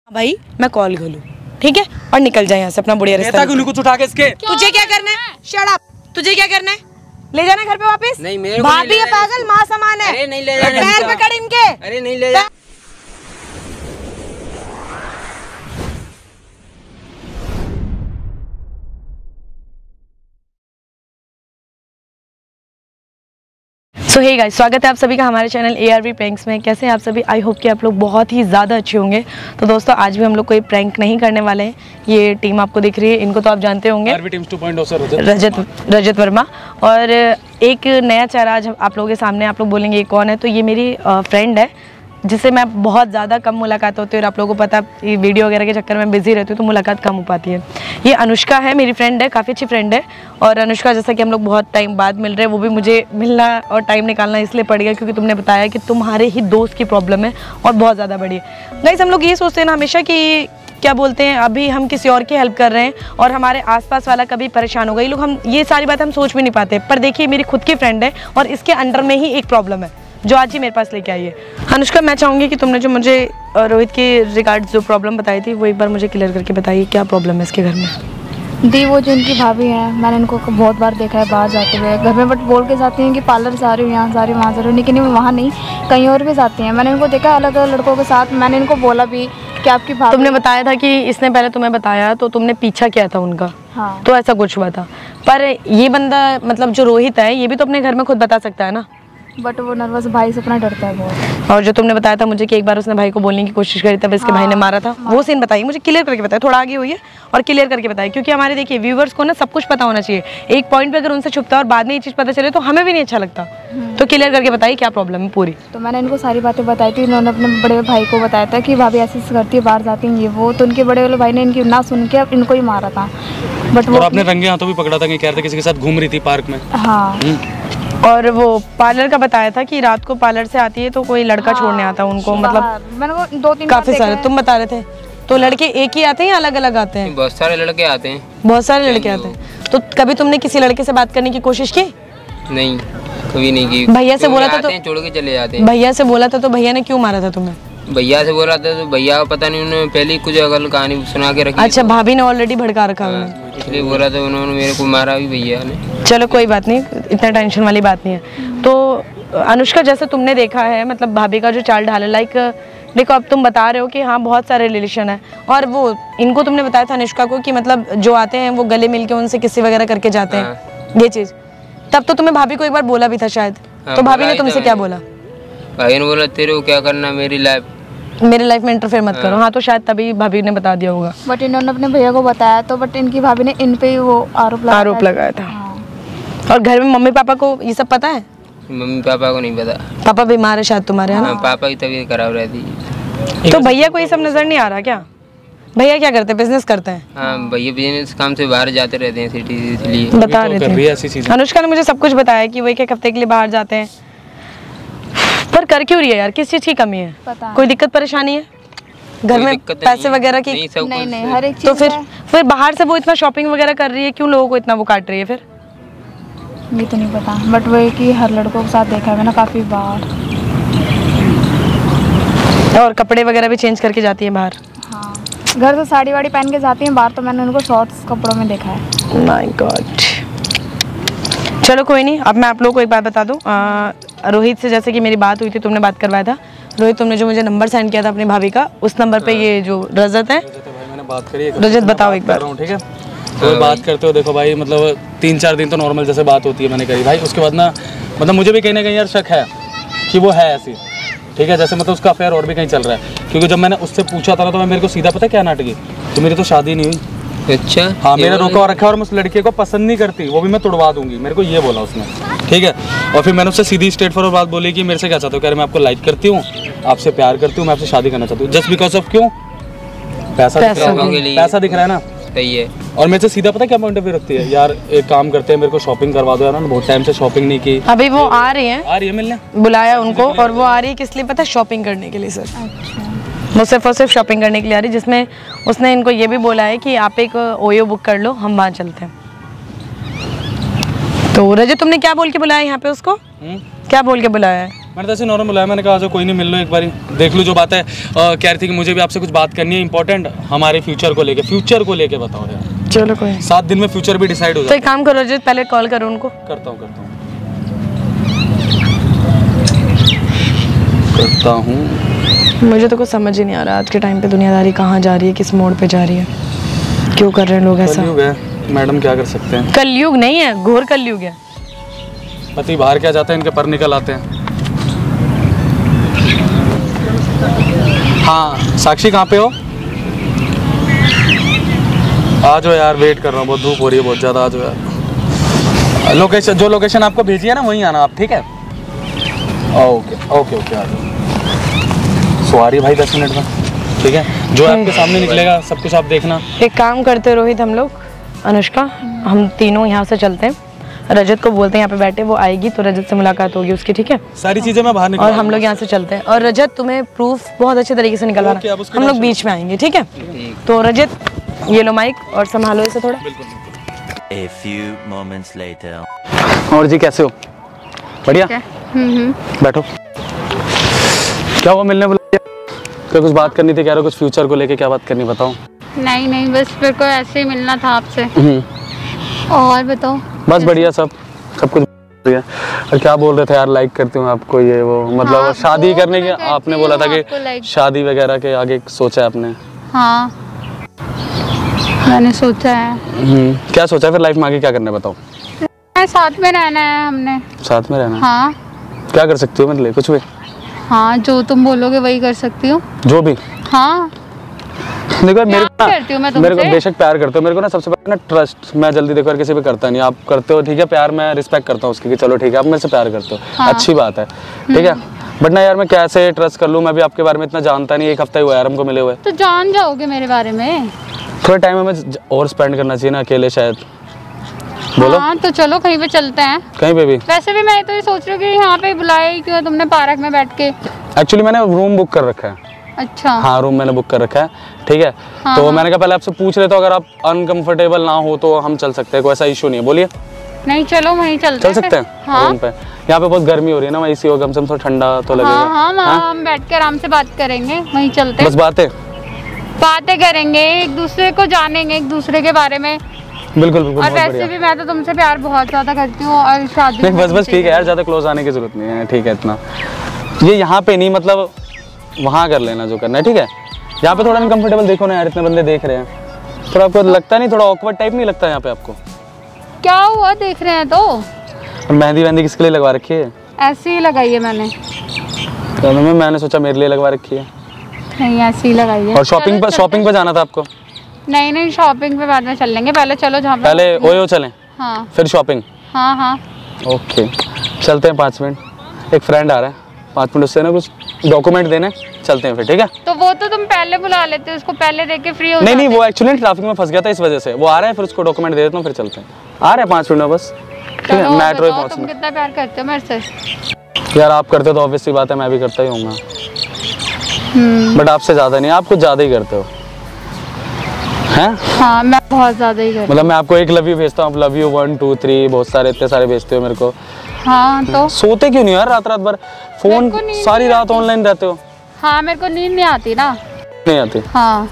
भाई मैं कॉल करूँ, ठीक है, और निकल जाए यहाँ से अपना बुढ़िया रिश्ता। कुछ उठा के इसके। तुझे क्या करना है? Shut up. तुझे क्या करना है? ले जाना घर पे वापस। नहीं मेरे भाभी है पागल, माँ समान है। अरे नहीं ले जाना। पैर पकड़ इनके। अरे नहीं ले जाना। सो हे गाइस, स्वागत है आप सभी का हमारे चैनल ARV प्रैंक्स में। कैसे हैं आप सभी? आई होप कि आप लोग बहुत ही ज़्यादा अच्छे होंगे। तो दोस्तों आज भी हम लोग कोई प्रैंक नहीं करने वाले हैं। ये टीम आपको दिख रही है, इनको तो आप जानते होंगे, ARV टीम्स 2.0 से रजत वर्मा। और एक नया चेहरा आज आप लोगों के सामने, आप लोग बोलेंगे ये कौन है? तो ये मेरी फ्रेंड है जिससे मैं बहुत ज़्यादा कम मुलाकात होती है, और आप लोगों को पता है वीडियो वगैरह के चक्कर में बिजी रहती हूँ तो मुलाकात कम हो पाती है। ये अनुष्का है, मेरी फ्रेंड है, काफ़ी अच्छी फ्रेंड है। और अनुष्का, जैसा कि हम लोग बहुत टाइम बाद मिल रहे हैं, वो भी मुझे मिलना और टाइम निकालना इसलिए पड़ गया क्योंकि तुमने बताया कि तुम्हारे ही दोस्त की प्रॉब्लम है और बहुत ज़्यादा बड़ी है। गाइस, हम लोग ये सोचते हैं ना हमेशा कि क्या बोलते हैं, अभी हम किसी और की हेल्प कर रहे हैं और हमारे आसपास वाला कभी परेशान होगा, ये लोग हम ये सारी बात हम सोच भी नहीं पाते। पर देखिए, मेरी खुद की फ्रेंड है और इसके अंडर में ही एक प्रॉब्लम है जो आज ही मेरे पास लेके आई है। अनुष्का, मैं चाहूँगी कि तुमने जो मुझे रोहित के रिगार्ड्स जो प्रॉब्लम बताई थी वो एक बार मुझे क्लियर करके बताइए, क्या प्रॉब्लम है इसके घर में? दी, वो जो इनकी भाभी हैं, मैंने इनको बहुत बार देखा है बाहर जाते हुए। घर में बट बोल के जाती हैं कि पार्लर जा रही हूँ, यहाँ जा रही हूँ, वहाँ जा रही हूँ, लेकिन वो वहाँ नहीं, कहीं और भी जाती हैं। मैंने इनको देखा अलग अलग लड़कों के साथ। मैंने इनको बोला भी कि आपकी भाभी, तुमने बताया था कि इसने पहले तुम्हें बताया तो तुमने पीछा किया था उनका। हाँ, तो ऐसा कुछ हुआ था। पर ये बंदा, मतलब जो रोहित है, ये भी तो अपने घर में खुद बता सकता है ना। बट वो नर्वस भाई से अपना डरता है बहुत। और जो तुमने बताया था मुझे कि एक बार उसने भाई को बोलने की कोशिश करी तब इसके भाई ने मारा था, वो सीन बताइए मुझे, क्लियर करके बताइए। थोड़ा आगे हुई है और क्लियर करके बताइए, क्योंकि हमारे देखिए व्यूवर्स को ना सब कुछ पता होना चाहिए। एक पॉइंट पे अगर उनसे छुपता है और बाद में ये चीज़ पता चले तो हमें भी नहीं अच्छा लगता। तो क्लियर करके बताइए क्या प्रॉब्लम है पूरी। तो मैंने इनको सारी बातें बताई थी। इन्होंने अपने बड़े भाई को बताया था कि भाभी ऐसे करती है, बाहर जाती हैं ये वो। तो उनके बड़े वाले भाई ने इनकी ना सुन के इनको ही मारा था। बट वो आपने रंगे हाथों भी पकड़ा था कि कह रहे थे किसी के साथ घूम रही थी पार्क में। हाँ, और वो पार्लर का बताया था कि रात को पार्लर से आती है तो कोई लड़का छोड़ने आता है उनको, मतलब मैंने वो 2-3 काफी सारे तुम बता रहे थे। तो लड़के एक ही आते हैं या अलग अलग आते हैं? बहुत सारे लड़के आते हैं। बहुत सारे लड़के आते हैं। तो कभी तुमने किसी लड़के से बात करने की कोशिश की? नहीं, कभी नहीं की। भैया से बोला था तो छोड़ के चले जाते हैं। भैया से बोला था तो भैया ने क्यों मारा था तुम्हें? भैया से बोला था तो भैया को पता नहीं, उन्होंने पहले ही कुछ अगल कहानी सुना के रखी। अच्छा, भाभी ने ऑलरेडी भड़का रखा है, इसलिए बोला था उन्होंने, मेरे को मारा भी भैया ने। चलो कोई बात नहीं, इतना टेंशन वाली बात नहीं है। तो अनुष्का, जैसे तुमने देखा है, मतलब भाभी का जो चाल ढाल है, लाइक देखो अब तुम बता रहे हो कि हाँ बहुत सारे रिलेशन है, और वो इनको तुमने बताया था अनुष्का को कि मतलब जो आते हैं वो गले मिल के उनसे किसी वगैरह करके जाते हैं, ये चीज़। तब तो तुम्हें भाभी को एक बार बोला भी था शायद। तो भाभी ने तुमसे क्या बोला? भाई ने बोला तेरे को क्या करना, मेरी लाइफ में इंटरफेयर मत करो। हाँ, तो शायद तभी भाभी ने बता दिया होगा। बट इन्होंने अपने भैया को बताया तो, बट इनकी भाभी ने इन पे ही वो आरोप लगाया था। हाँ। और घर में मम्मी पापा को ये सब पता है? मम्मी पापा को नहीं पता। पापा बीमार है शायद तुम्हारे, है ना? पापा की तबीयत खराब रहती है। तो भैया को ये सब नजर नहीं आ रहा क्या? भैया क्या करते हैं? बिजनेस करते हैं? हाँ, भैया बिजनेस काम से बाहर जाते रहते हैं सिटी, इसलिए बता रहे थे। अनुष्का ने मुझे सब कुछ बताया कि वो 1 हफ्ते के लिए बाहर जाते हैं। पर कर क्यों रही है यार? किस चीज की कमी है? कोई दिक्कत परेशानी है घर में? पैसे वगैरह की? नहीं, हर एक चीज। तो फिर बाहर से वो इतना शॉपिंग वगैरह कर रही है, क्यों लोगों को इतना वो काट रही है फिर? ये तो नहीं पता, बट वो है कि हर लड़कों के साथ देखा है मैंने काफी बार। और कपड़े वगैरह भी चेंज करके जाती है बाहर? हाँ, घर तो साड़ी वाड़ी पहन के जाती हैं, बाहर तो मैंने उनको शॉर्ट्स कपड़ों में देखा है। My God. चलो कोई नहीं, अब मैं आप लोगों को एक बात बता दूं। रोहित से जैसे कि मेरी बात हुई थी, तुमने बात करवाया था। रोहित, तुमने जो मुझे नंबर सेंड किया था अपनी भाभी का, उस नंबर पे ये जो रजत है, मैंने बात करी। रजत बताओ एक बार। ठीक है, तो बात करते हो, देखो भाई, मतलब 3-4 दिन तो नॉर्मल जैसे बात होती है मैंने करी भाई। उसके बाद ना मतलब मुझे भी कहीं ना कहीं यार शक है कि वो है ऐसी, ठीक है, जैसे मतलब उसका अफेयर और भी कहीं चल रहा है। क्योंकि जब मैंने उससे पूछा था तो मेरे को सीधा पता क्या नाटकी, तो मेरी तो शादी नहीं हुई। अच्छा, हाँ, मेरा रोका और रखा है और मैं उस लड़के को पसंद नहीं करती, वो भी मैं तुड़वा दूंगी, मेरे को ये बोला उसने, ठीक है। और फिर मैंने उससे सीधी स्ट्रेट फॉरवर्ड बात बोली कि मेरे से क्या चाहते हो? कह रहे मैं आपको लाइक करती हूँ, आपसे प्यार करती हूँ, मैं आपसे शादी करना चाहती हूँ। जस्ट बिकॉज ऑफ क्यों? पैसा दिख रहा है ना। सही है। और मेरे से सीधा पता क्या पॉइंट ऑफ व्यू रखती है, यार एक काम करते हैं, मेरे को शॉपिंग करवा दो यार, बहुत टाइम से शॉपिंग नहीं की। अभी वो आ रही है मिलने, बुलाया उनको, और वो आ रही है किस लिए पता है? शॉपिंग करने के लिए सर। वो सिर्फ और सिर्फ शॉपिंग करने के लिए आ रही है, जिसमें उसने इनको ये भी बोला है कि आप एक ओयो बुक कर लो, हम वहाँ चलते हैं। तो रजत, तुमने क्या बोल के बुलाया यहाँ पे उसको? क्या बोल के बुलाया है? मैंने तो ऐसे नॉर्मल बुलाया, मैंने कहा कोई नहीं, मिल लो एक बारी, देख लो जो बात है। कह रही थी कि मुझे भी आपसे कुछ बात करनी है इंपॉर्टेंट, हमारे फ्यूचर को लेके बताओ यार। चलो कोई 7 दिन में फ्यूचर भी डिसाइड हो जाए। तो एक काम करो रजत, पहले कॉल करो उनको। करता हूँ। मुझे तो कुछ समझ ही नहीं आ रहा आज के टाइम पे दुनियादारी कहाँ जा रही है, किस मोड़ पे जा रही है, क्यों कर रहे हैं लोग ऐसा। कलयुग है मैडम, क्या कर सकते हैं। कलयुग नहीं है, घोर कलयुग है। पति बाहर क्या जाते हैं, इनके पर निकल आते हैं। हाँ साक्षी कहाँ पे हो? आ जाओ यार, वेट कर रहा हूँ, बहुत धूप हो रही है बहुत ज़्यादा। आ जाओ यार, जो लोकेशन आपको भेजी है ना वहीं आना आप, ठीक है? ओके ओके ओके, आ जाओ। सवारी भाई 10 मिनट में, ठीक है? जो आपके सामने निकलेगा सब कुछ आप देखना। एक काम करते रोहित, हम लोग अनुष्का हम तीनों यहाँ से चलते हैं, रजत को बोलते हैं यहाँ पे बैठे, वो आएगी तो रजत से मुलाकात होगी उसकी, ठीक है? सारी चीजें मैं बाहर निकल और हम लोग यहाँ से चलते हैं। और रजत तुम्हें प्रूफ बहुत अच्छे तरीके से निकलवाना, हम लोग बीच में आएंगे, ठीक है? तो रजत ये लो माइक और संभालो इसे थोड़ा। A few moments later. और जी कैसे हो? बढ़िया। बैठो। क्या हुआ, मिलने बुलाया? क्या कुछ बात करनी थी, कह रहे हो कुछ फ्यूचर को लेके, क्या बात करनी बताओ? नहीं बस मेरे को ऐसे ही मिलना था आपसे। और बताओ। बस बढ़िया, सब कुछ बढ़िया। और क्या बोल रहे थे यार, लाइक करती हूँ आपको, ये वो मतलब हाँ, शादी करने की आपने बोला था कि शादी वगैरह के आगे सोचा है आपने? हाँ मैंने सोचा है। क्या सोचा फिर लाइफ में आगे क्या करना है बताओ? साथ में रहना है हमने। साथ में रहना? हाँ। क्या कर सकती हो मेरे लिए? कुछ भी? हाँ जो तुम बोलोगे वही कर सकती हूँ। जो भी? हाँ। देखो मेरे को बेशक प्यार करते हो, मेरे को ना सबसे पहले ना ट्रस्ट, मैं जल्दी देखो किसी पे करता नहीं, आप करते हो ठीक है। प्यार मैं रिस्पेक्ट करता हूँ उसकी कि चलो ठीक है आप मेरे से प्यार करते हो, हाँ। अच्छी बात है, ठीक है। बट ना यार मैं कैसे ट्रस्ट कर लूँ, मैं भी आपके बारे में इतना जानता नहीं, 1 हफ्ता ही हुआ यार हमको मिले हुए। तो जान जाओगे मेरे बारे में। थोड़ा टाइम हमें और स्पेंड करना चाहिए ना अकेले शायद। बोलो। हाँ तो चलो कहीं पे चलते हैं। कहीं पे भी? वैसे भी मैं तो ये सोच रही हूँ कि यहाँ पे बुलाए क्यों तुमने पार्क में बैठ के। एक्चुअली मैंने रूम बुक कर रखा है। अच्छा। हाँ रूम मैंने बुक कर रखा है, ठीक है। हाँ, तो हाँ। मैंने कहा पहले आपसे पूछ लेता हूँ, अगर आप अनकंफर्टेबल ना हो तो हम चल सकते हैं, कोई ऐसा इशू नहीं है। बोलिए। नहीं चलो वहीं चल सकते हैं। हाँ? रूम पे यहाँ पे बहुत गर्मी हो रही है ना, वहीं इसी होगा, कम से कम थोड़ा ठंडा तो लगेगा। हाँ हाँ हम बैठ के आराम से बात करेंगे, वहीं चलते हैं। बस बातें करेंगे, एक दूसरे को जानेंगे, एक दूसरे के बारे में। बिल्कुल बिल्कुल। और वैसे भी मैं तो तुमसे प्यार बहुत ज्यादा करती हूँ और शादी नहीं बस ठीक है यार, ज्यादा क्लोज आने की जरूरत नहीं है, ठीक है इतना। ये यहाँ पे नहीं, मतलब वहाँ कर लेना जो करना है, ठीक है। यहाँ पे थोड़ा अनकंफर्टेबल देखो ना यार, इतने बंदे देख रहे हैं, थोड़ा आपको लगता नहीं, थोड़ा ऑकवर्ड टाइप नहीं लगता यहाँ पे आपको? क्या हुआ, देख रहे हैं तो। और मेहंदी किसके लिए लगवा रखी है? ऐसे ही लगाई है मैंने। मैंने सोचा मेरे लिए लगवा रखी है। नहीं ऐसे ही लगाई है। और शॉपिंग पर जाना था आपको? नहीं शॉपिंग पे बाद में चल लेंगे, पहले चलो जहाँ पहले ओयो चलें। हाँ फिर शॉपिंग। हाँ ओके चलते हैं 5 मिनट, एक फ्रेंड आ रहा है, 5 मिनट उससे ना कुछ डॉक्यूमेंट देने, चलते हैं फिर, ठीक है। तो वो तो तुम पहले बुला लेते, उसको पहले देके फ्री हो। नहीं वो एक्चुअली ट्रैफिक में फंस गया था, इस वजह से वो आ रहा है, फिर उसको डॉक्यूमेंट दे देता हूँ, फिर चलते हैं। आ रहे हैं 5 मिनट में बस, ठीक है। मेट्रो ही पहुँचना। तुम कितना प्यार करते हो मेरे से? यार आप करते हो तो ऑब्वियस सी बात है, मैं भी करता ही हूँ, बट आपसे ज्यादा नहीं, आप कुछ ज्यादा ही करते हो हैं? हाँ मैं बहुत ज्यादा ही करती। मतलब मैं आपको एक लव यू भेजता हूँ, आप लव यू 1 2 3 बहुत सारे, इतने सारे भेजते हो मेरे को। हाँ तो सोते क्यों नहीं यार रात भर? फोन सारी रात ऑनलाइन रहते हो। हाँ मेरे को नींद नहीं आती ना। नहीं आती? हाँ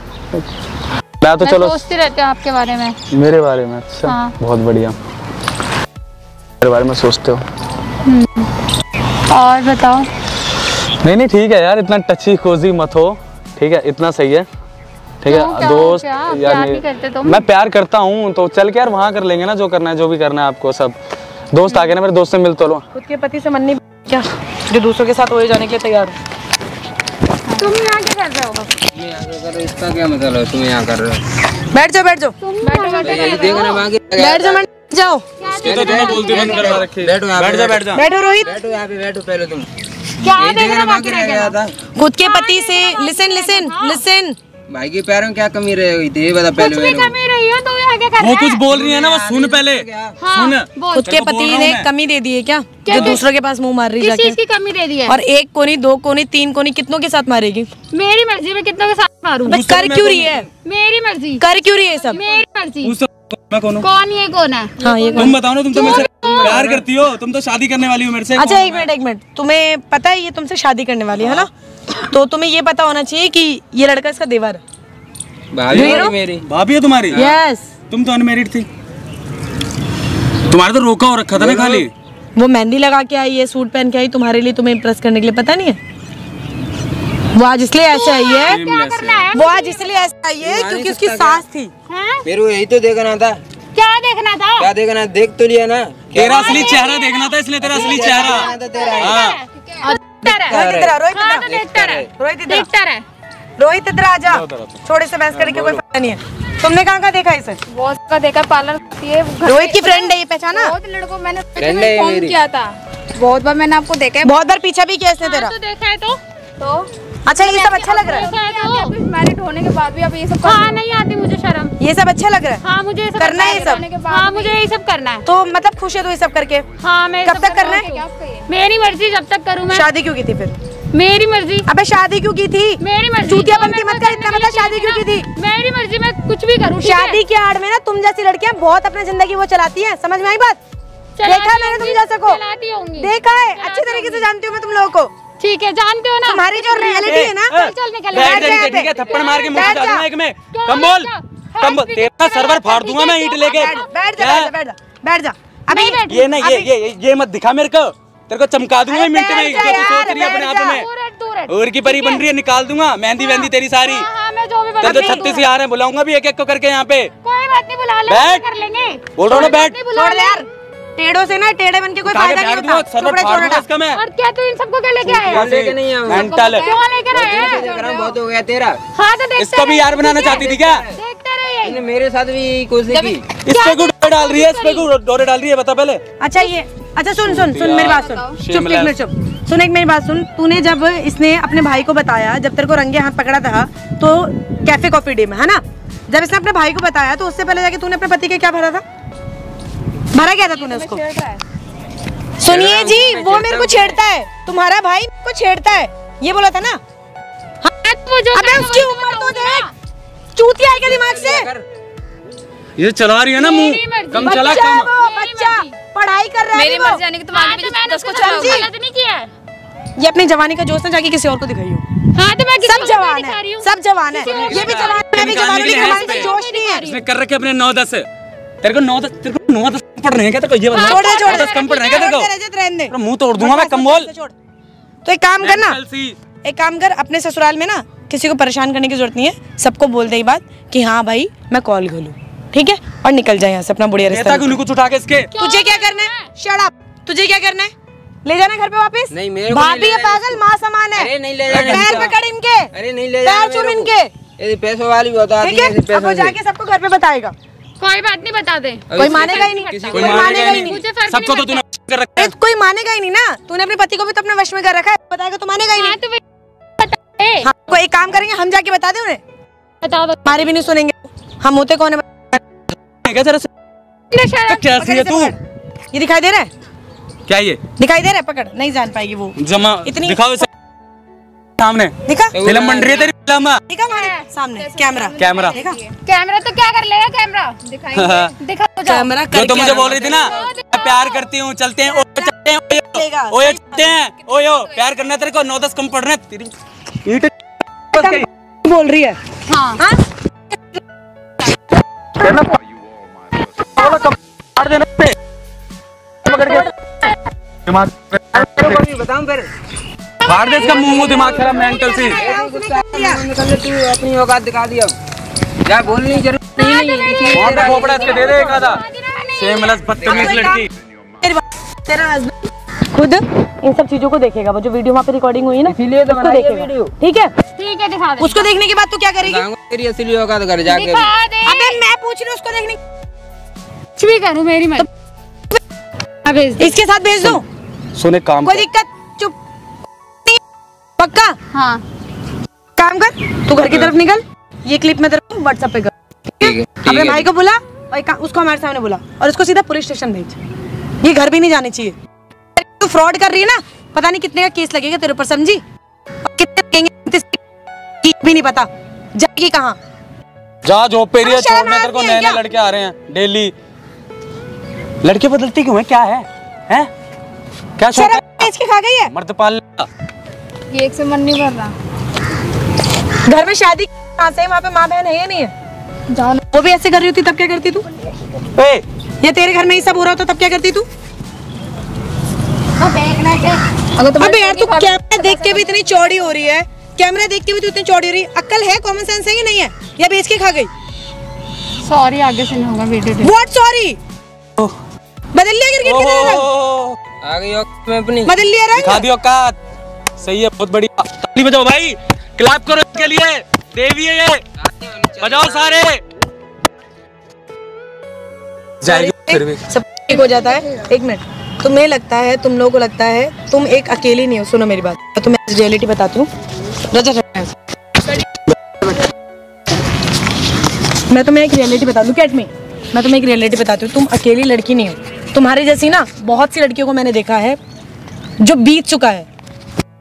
मैं तो चलो सोचती रहती हूँ आपके बारे में। मेरे बारे में? अच्छा हाँ। बहुत बढ़िया, मेरे बारे में सोचते हो। और बताओ। नहीं ठीक है यार, इतना टची कोजी मत हो, ठीक है, इतना सही है, ठीक है। दोस्त यार नहीं करते तुम? मैं प्यार करता हूँ तो चल के यार वहाँ कर लेंगे ना, जो करना है, जो भी करना है आपको सब। दोस्त आ गए ना, मेरे दोस्त से मिल तो लो। खुद के पति से मन नहीं क्या, जो दूसरों के साथ हो जाने के लिए तैयार हो? तुम यहाँ क्या कर रहे हो? इसका क्या मतलब है तुम यहाँ कर रहे हो? बैठ जाओ बैठ जाओ बैठो रोहित, बैठो पहले तुम। क्या देखना बाकी रह गया था? खुद के पति से लिसन भाई के प्यार में क्या कमी रह गई थी, बता पहले। कुछ भी कमी रही हो तो यहाँ क्या कर रहे वो कुछ बोल रही है ना, वो सुन पहले। सुन, खुद के पति ने कमी दे दी है क्या, जो दूसरों के पास मुंह मार रही है? किस चीज की कमी दे दी है? और 1 कोनी 2 कोनी 3 कोनी कितनों के साथ मारेगी? मेरी मर्जी में कितनों के साथ मारूं? कर क्यों रही है? मेरी मर्जी। कर क्यों रही है सब? मेरी मर्जी। मैं कौन हूँ? कौन ये कौन है? हाँ ये तुम बताओ ना, तुम तो मेरे से प्यार करती हो, तुम तो शादी करने वाली हो मेरे से। अच्छा एक मिनट, तुम्हें पता है ये तुमसे शादी करने वाली है ना, तो तुम्हें ये पता होना चाहिए कि ये लड़का इसका देवर है। भाभी है मेरी। भाभी है तुम्हारी? यस। तुम तो अनमेरिड थी, तुम्हारा तो रोका हो रखा था ना खाली। वो मेहंदी लगा के आई है, सूट पहन के आई तुम्हारे लिए, तुम्हें इम्प्रेस करने के लिए, पता नहीं है? वो आज इसलिए ऐसे आई है, वो आज इसलिए ऐसे आई है क्योंकि उसकी सास थी। मेरे को यही तो देखना था। क्या देखना था? क्या देखना? देख तो लिया ना। तेरा असली चेहरा देखना था, इसलिए तेरा असली चेहरा। हाँ। रोहित इधर आ जा, थोड़े से बहस करने की कोई फायदा नहीं है। तुमने कहाँ देखा इसे? बहुत का देखा, पार्लर ये रोहित की फ्रेंड है, ये पहचाना? बहुत लड़कों मैंने फोन किया था, बहुत बार मैंने आपको देखा है, बहुत बार पीछा भी किया इसने तेरा। तो देखा है तो अच्छा ये सब अच्छा लग रहा है? मैरिड होने के बाद भी अब ये सब हाँ नहीं आती मुझे शर्म। ये सब अच्छा लग रहा है? हाँ मुझे ये सब करना है ये सब? हाँ मुझे यही सब करना है। तो मतलब खुश है तो ये सब करके? हाँ मैं कब तक करना है? मेरी मर्जी, जब तक करूँ मैं। शादी क्यों की थी फिर? मेरी मर्जी। अबे शादी क्यों की थी? मेरी मर्जी। चूतिया बनती मत कर, इतना बता शादी क्यों की थी? मेरी मर्जी, मैं कुछ भी करूँ। शादी की आड़ में ना तुम जैसी लड़कियां बहुत अपनी जिंदगी वो चलाती हैं, समझ में आई बात? देखा है मैंने तुम जैसे को, देखा है, अच्छी तरीके से जानती हूँ मैं तुम लोगों को। ठीक है जानते हो ना तुम्हारी जो रियलिटी है ना। चल निकल। बैठ जा, ठीक है, थप्पड़ मार के मुंह पे डालूंगा एक में। कम बोल, कम बोल, तेरा सर्वर फाड़ दूंगा मैं ईंट लेके। बैठ जा, बैठ जा। अभी ये ना ये मत दिखा मेरे को, तेरे को चमका दूंगा मिनट में। जो तू सोच रही है अपने आप में और की परी बन रही है, निकाल दूंगा मेहंदी वेहंदी तेरी सारी। तेरे तो 36 यार हैं, बुलाऊंगा भी एक एक को करके यहाँ पे। कोई बात नहीं, बुला बैठ, कर लेंगे। बोल रहा हूँ ना बैठ। छोड़ दे यार, टेढ़ों से ना टेढ़े बन के कोई फायदा नहीं होता। सर्वर फाड़ दूंगा इसका मैं। और क्या तू इन सबको क्या लेके आया? लेके नहीं आया, मेंटल क्यों लेकर आया? बहुत हो गया तेरा। हाँ तो देखते इसको भी यार बनाना चाहती थी क्या? देखते रहिए। तूने मेरे साथ भी कोशिश की। इस पे को डोरे डाल रही है, इस पे को डोरे डाल रही है, बता पहले। अच्छा ये, अच्छा सुन मेरी बात सुन, चुप एक मिनट चुप सुन, एक मेरी बात सुन। तूने जब इसने अपने भाई को बताया, जब तेरे को रंगे हाथ पकड़ा था तो कैफे कॉफी डे में, है ना, जब इसने अपने भाई को बताया तो उससे पहले जाके तूने अपने पति के क्या भरा था? भरा क्या था तूने उसको? सुनिए जी, वो मेरे को छेड़ता है, तुम्हारा भाई मेरे को छेड़ता है, ये बोला था ना? अबे उसकी उम्र तो देख, चूतिया है क्या दिमाग से? ये चला रही है ना मुंह, कम चला कम। बच्चा पढ़ाई कर रहा है, मेरी मर्जी यानी कि तुम्हारे भी दस को चलाओगे। गलत नहीं किया है। ये अपनी जवानी का जोश ना जाके किसी और को दिखाई हो। हाँ तो मैं सब जवान है, सब जवान है, ये भी जवान है, मैं भी जवान हूं, लेकिन हमारे में जोश नहीं है। इसने कर रखे अपने 9-10। तेरे को 9-10 पढ़ रहे हैं क्या? तेरे को ये बता, छोड़ दे 9-10 कम पढ़ रहे हैं क्या तेरे को? मुंह तोड़ दूंगा मैं, कम बोल। तो एक काम करना, एक काम कर, अपने ससुराल में ना किसी को परेशान करने की जरूरत नहीं है, सबको बोल दे ये बात कि हाँ भाई मैं कॉल खोलूं, ठीक है, और निकल जाए यहाँ से अपना बुढ़िया रिश्ता। कुछ उठा के इसके। तुझे क्या करना है? शट अप, तुझे क्या करना है? ले जाना घर पे वापस? नहीं, मेरे को भाभी है पागल, माँ समान है। अरे नहीं ले जाना, पैर पकड़ इनके, अरे नहीं ले जाना, पैर चूम इनके, ये पैसों वाली बता दी ठीक है? अब वो जाके सबको घर पे बताएगा, कोई बात नहीं, बता दे। कोई मानेगा ही नहीं, कोई मानेगा ही नहीं, मुझे फर्क सबको तो तूने कर रखा है। कोई मानेगा ही नहीं ना। तूने अपने पति को भी तो अपने वश में कर रखा है, बताएगा तो मानेगा ही हाँ नहीं। तो बता दे। हाँ, कोई एक काम करेंगे, हम जाके बता दें उन्हें, बताओ हमारी भी नहीं सुनेंगे, हम होते कौन है? क्या तेरा क्या सी है तू? ये दिखाई दे रहा है? क्या ये दिखाई दे रहा है? पकड़, नहीं जान पाएगी वो जमा इतनी। दिखाओ इसे सामने, दिखा फिल्म बन रही है तेरी फिल्म। दिखा हमारे सामने कैमरा, कैमरा देखा कैमरा तो क्या कर लेगा? कैमरा दिखा कैमरा जो तो मुझे बोल रही थी ना, मैं प्यार करती हूँ, चलते हैं, चलते हैं, ओयो चलते हैं, ओयो प्यार करना तेरे को, 9-10 कम पढ़ रहे तेरी ईंट बोल रही है। हाँ हाँ फाड़ देना पे पकड़ के दिमाग बताऊं फिर फाड़ दे इसका मुंह दिमाग खराब मेंटल से। तू अपनी औकात दिखा दी, अब क्या बोलने की जरूरत नहीं। वहाँ पे खोपड़ा इसके दे दे एक आधा, शेमलेस बदतमीज लड़की। तेरा हस्बैंड खुद इन सब चीजों को देखेगा, वो जो वीडियो वहाँ पे रिकॉर्डिंग हुई है ना, इसीलिए तो उसको बनाई है देखेगा, वीडियो। ठीक है? ठीक है, दिखा दे। उसको देखने के बाद तू क्या करेगी? तेरी असली औकात घर जाके दिखा दे। अबे मैं पूछ रही हूँ उसको देखने, कुछ भी करूँ मेरी मर्जी। अब इसके साथ भेज दो, सुने काम कोई दिक्कत? चुप, पक्का हाँ काम कर, तू घर की तरफ निकल, ये क्लिप में तेरे को व्हाट्सएप पे कर, ठीक है, अपने भाई को बुला और उसको हमारे सामने बुला और उसको सीधा पुलिस स्टेशन भेज, ये घर भी नहीं जाने चाहिए। तू फ्रॉड कर रही है ना, पता नहीं कितने का केस लगेगा तेरे ऊपर, समझी? और कितने लगेंगे भी नहीं पता, जाएगी कहाँ? जा जॉब पे रही है, शर्म छोड़ने तेरे को आती है नए नए क्या? लड़के आ रहे हैं डेली। लड़के बदलती क्यों है, क्या है हैं? क्या शौक है? बेच के खा गई है। मर्द पाल ये एक से मन नहीं भर रहा। घर में शादी कहाँ से, वहाँ पे माँ बहन है या नहीं है? जाओ वो भी ऐसे कर रही होती तब क्या करती तू? ए, ये तेरे घर में ही सब हो रहा होता तब क्या करती तू? अगर अबे यार तू कैमरा देख के भी इतनी चौड़ी हो रही है, कैमरा देख के भी तू इतनी चौड़ी हो रही है, अक्ल है, कॉमन सेंस है कि नहीं है? या बेच के खा गई? सॉरी, आगे से नहीं होगा वीडियो। What sorry? बदल लिया क्रिकेट की तरह रंग? आ गई मैं अपनी बदल लिया रंग? दिखा दी औकात। सही है, बहुत बढ़िया। ताली बजाओ भाई, क्लैप करो इसके लिए। देवी है ये, बजाओ सारे। जाएगी फिर भी सब ठीक हो जाता है। एक मिनट, तुम्हें लगता है, तुम लोगों को लगता है तुम एक अकेली नहीं हो। सुनो मेरी बात, मैं तुम्हें रियलिटी बताती हूँ। मैं तुम्हें एक रियलिटी बता दूँ, कैट में मैं तुम्हें एक रियलिटी बताती हूँ। तुम अकेली लड़की नहीं हो, तुम्हारे जैसी ना बहुत सी लड़कियों को मैंने देखा है जो बीत चुका है।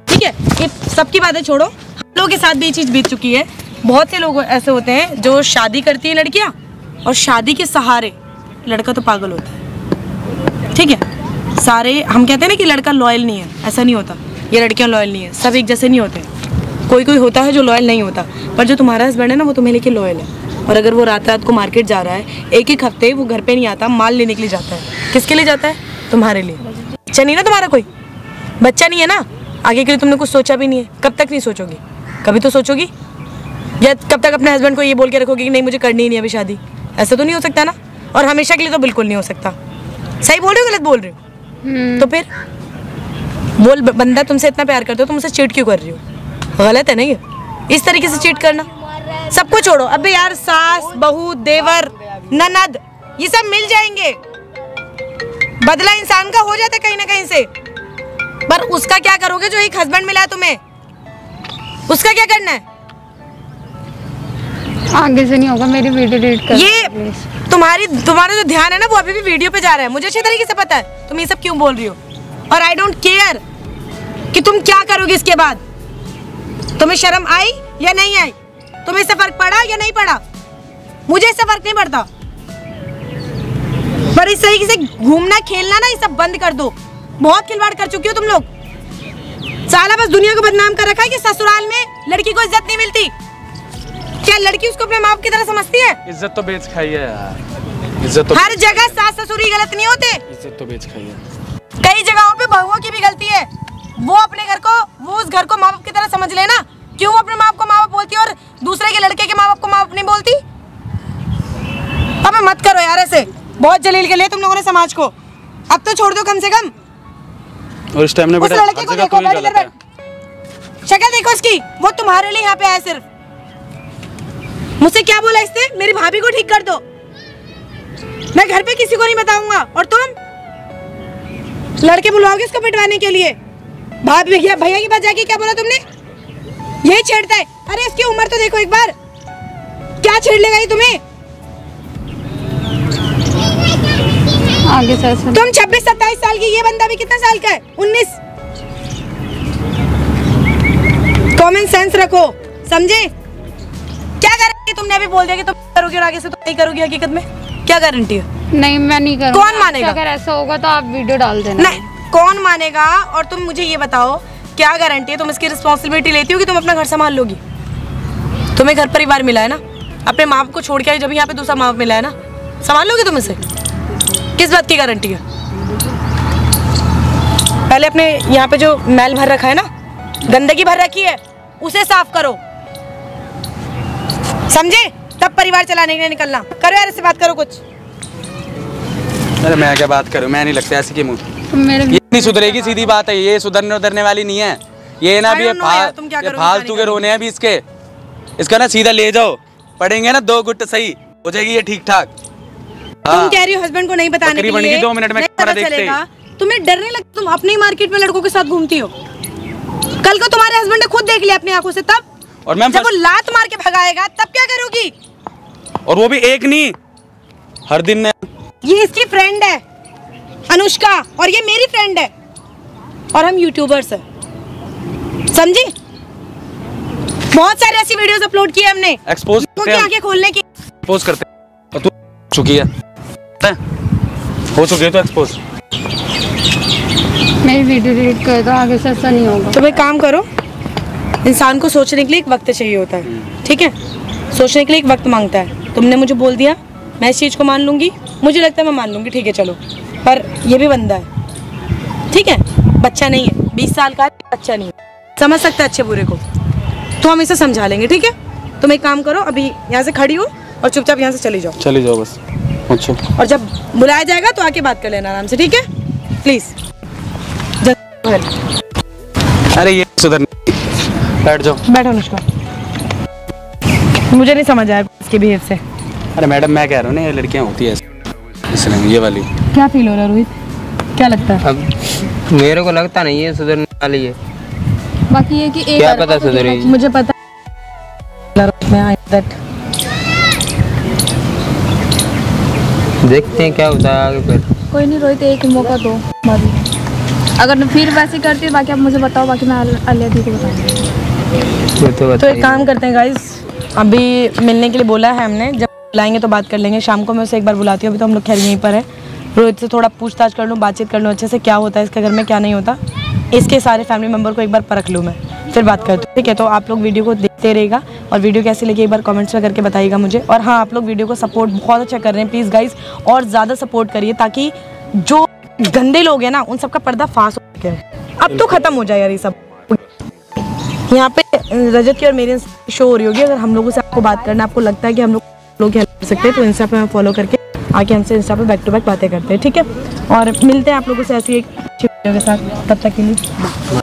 ठीक है, ये सबकी बातें छोड़ो, हम लोगों के साथ भी ये चीज़ बीत चुकी है। बहुत से लोग ऐसे होते हैं जो शादी करती है लड़कियाँ, और शादी के सहारे लड़का तो पागल होता है। ठीक है, सारे हम कहते हैं ना कि लड़का लॉयल नहीं है, ऐसा नहीं होता। ये लड़कियां लॉयल नहीं है, सब एक जैसे नहीं होते। कोई कोई होता है जो लॉयल नहीं होता, पर जो तुम्हारा हस्बैंड है ना वो तुम्हें लेके लॉयल है। और अगर वो रात रात को मार्केट जा रहा है, एक एक हफ्ते वो घर पे नहीं आता, माल लेने के लिए जाता है। किसके लिए जाता है? तुम्हारे लिए। बच्चा नहीं ना तुम्हारा, कोई बच्चा नहीं है ना, आगे के लिए तुमने कुछ सोचा भी नहीं है। कब तक नहीं सोचोगी? कभी तो सोचोगी। या कब तक अपने हस्बैंड को ये बोल के रखोगी कि नहीं मुझे करनी ही नहीं अभी शादी? ऐसा तो नहीं हो सकता ना, और हमेशा के लिए तो बिल्कुल नहीं हो सकता। सही बोल रही हो, गलत बोल रही हो? तो फिर बोल, बंदा तुमसे इतना प्यार करते हो, तुम उसे चीट क्यों कर रही हो? गलत है ना ये, इस तरीके से चीट करना। सबको छोड़ो, अबे यार सास, बहू, देवर, ननद, ये सब मिल जाएंगे। बदला इंसान का हो जाता है कहीं ना कहीं से, पर उसका क्या करोगे जो एक हस्बैंड मिला है तुम्हें? उसका क्या करना है? आगे से नहीं होगा, मेरी वीडियो डिलीट कर। ये तुम्हारा जो ध्यान है ना वो अभी भी वीडियो पे जा रहा है। मुझे अच्छी तरीके से पता है तुम ये सब क्यों बोल रही हो, और आई डोंट केयर कि तुम क्या करोगे इसके बाद। तुम्हें शर्म आई या नहीं आई? तुम्हें इससे फर्क पड़ा या नहीं पड़ा? मुझे इससे फर्क नहीं पड़ता, पर इस तरीके से घूमना खेलना ना ये सब बंद कर दो। बहुत खिलवाड़ कर चुकी हो तुम लोग। साला बस दुनिया को बदनाम कर रखा है कि ससुराल में लड़की को इज्जत नहीं मिलती। क्या लड़की उसको अपने माँ की तरह समझती है? इज्जत तो बेच खाई है यार, इज्जत तो हर जगह सास ससुर ही गलत नहीं होते, इज्जत तो बेच खाई है। कई जगहों पे बहुओं की भी गलती है। वो अपने घर को, वो उस घर को माँ बाप की तरह समझ लेना। क्यों वो अपने माँ बाप को माँ बाप बोलती है और दूसरे के लड़के के माँ बाप को माँ बाप नहीं बोलती? अब मत करो यार ऐसे, बहुत जलील के लिए तुम लोगों ने समाज को। अब तो छोड़ दो कम से कम। और इस टाइम में बेटा लड़के को देखो, बैठ इधर बैठ, शक्ल देखो इसकी, वो तुम्हारे लिए यहाँ पे आया सिर्फ। मुझसे क्या बोला इसने? मेरी भाभी को ठीक कर दो, मैं घर पे किसी को नहीं बताऊंगा। और तुम लड़के बुलाओगे इसको पिटवाने के लिए? भाभी भैया की बात जाके क्या बोला तुमने? यही छेड़ता है। अरे इसकी उम्र तो देखो एक बार, क्या छेड़ लेगा ये तुम्हें? आगे से ऐसे तुम 26-27 साल की, ये बंदा भी कितना साल का है? 19। कॉमन सेंस रखो, समझे? क्या गारंटी तुमने अभी बोल दिया कि तुम करोगे और आगे से तुम नहीं करोगी? हकीकत में क्या गारंटी है? नहीं, मैं नहीं करूँगी। कौन मानेगा? अगर ऐसा होगा तो आप वीडियो डाल देना। नहीं, कौन मानेगा? और तुम मुझे ये बताओ, क्या गारंटी है तुम इसकी रिस्पॉन्सिबिलिटी लेती हो कि तुम अपना घर संभाल लोगी? तुम्हें घर परिवार मिला है ना, अपने माँ बाप को छोड़ के आई, जब यहाँ पे दूसरा माँ बाप मिला है ना, संभाल लोगे तुम इसे? किस बात की गारंटी है? पहले अपने यहाँ पे जो मैल भर रखा है ना, गंदगी भर रखी है, उसे साफ करो, समझे? तब परिवार चलाने के लिए निकलना। करो यार, इससे बात करो कुछ। अरे मैं क्या बात करूं, मैं नहीं लगता ऐसी के मुंह। मेरे ये नहीं सुधरेगी, सीधी बात है, ये सुधरने उधरने वाली नहीं है। ये ना भी फालतू के रोने हैं भी इसके। इसका ना सीधा ले जाओ, पढ़ेंगे ना 2 गुट सही हो जाएगी ये ठीक ठाक। तुम कह रही हो हस्बैंड को नहीं बताने के लिए, 2 मिनट में पता चलेगा। तुम्हें डर नहीं लगता? तुम अपने मार्केट में लड़कों के साथ घूमती हो, कल को तुम्हारे हस्बैंड ने खुद देख लिया अपनी आंखों से, तब और मैम जब वो लात मार के भगाएगा तब क्या करोगी? और वो भी एक नहीं, हर दिन में। ये इसकी फ्रेंड है अनुष्का, और ये मेरी फ्रेंड है, और हम यूट्यूबर्स हैं, समझी? बहुत सारे ऐसी वीडियोस अपलोड किए हमने एक्सपोज आंखें खोलने की। एक्सपोज करते हैं, तू चुकी है, हो चुकी है तो एक्सपोज। मेरी वीडियो डिलीट कर दो, आगे से ऐसा नहीं होगा। तुम एक काम करो, इंसान को सोचने के लिए एक वक्त चाहिए होता है, ठीक है? सोचने के लिए एक वक्त मांगता है। तुमने मुझे बोल दिया, मैं इस चीज़ को मान लूँगी, मुझे लगता है मैं मान लूँगी, ठीक है चलो। पर ये भी बंदा है, ठीक है? बच्चा नहीं है, 20 साल का बच्चा नहीं है, समझ सकता है अच्छे बुरे को, तो हम इसे समझा लेंगे, ठीक है? तुम एक काम करो, अभी यहाँ से खड़ी हो और चुपचाप यहाँ से चली जाओ। चली जाओ बस। अच्छा, और जब बुलाया जाएगा तो आके बात कर लेना आराम से, ठीक है? प्लीज़। अरे ये सुधर, बैठ जाओ। बैठो अनुष्का, मुझे नहीं समझ आया इसके बिहेव से। अरे मैडम मैं कह रहा हूँ ना, ये लड़कियाँ होती है इसलिए ये वाली। क्या फील हो रहा है रोहित, क्या लगता है? अब मेरे को लगता नहीं है सुधरने वाली है। बाकी ये कि एक क्या पता सुधरेगी। मुझे पता देखते हैं क्या होता है आगे फिर। कोई नहीं रोहित, एक मौका दो, अगर फिर वैसे करती है बाकी आप मुझे बताओ, बाकी मैं अलिया दी को बताऊंगी। तो एक काम करते हैं गाइस, अभी मिलने के लिए बोला है हमने, जब बुलाएंगे तो बात कर लेंगे। शाम को मैं उसे एक बार बुलाती हूँ, अभी तो हम लोग खैर यहीं पर है। रोहित से थोड़ा पूछताछ कर लूँ, बातचीत कर लूँ अच्छे से, क्या होता है इसके घर में क्या नहीं होता, इसके सारे फैमिली मेम्बर को एक बार परख लूँ मैं, फिर बात करती हूँ, ठीक है? तो आप लोग वीडियो को देखते रहेगा और वीडियो कैसी लगी एक बार कमेंट्स में करके बताइएगा मुझे। और हाँ, आप लोग वीडियो को सपोर्ट बहुत अच्छा कर रहे हैं, प्लीज़ गाइस और ज़्यादा सपोर्ट करिए, ताकि जो गंदे लोग हैं ना उन सबका पर्दा फाश हो सके। अब तो ख़त्म हो जाए यार ये सब। यहाँ पे रजत की और मेरी शो हो रही होगी, अगर हम लोगों से आपको बात करना, आपको लगता है कि हम लोग हेल्प कर सकते हैं, तो इंस्टा पे मैं फॉलो करके आके हमसे इंस्टा पे बैक टू बैक बातें करते हैं, ठीक है? और मिलते हैं आप लोगों से ऐसी एक अच्छी वीडियो के साथ, तब तक के लिए।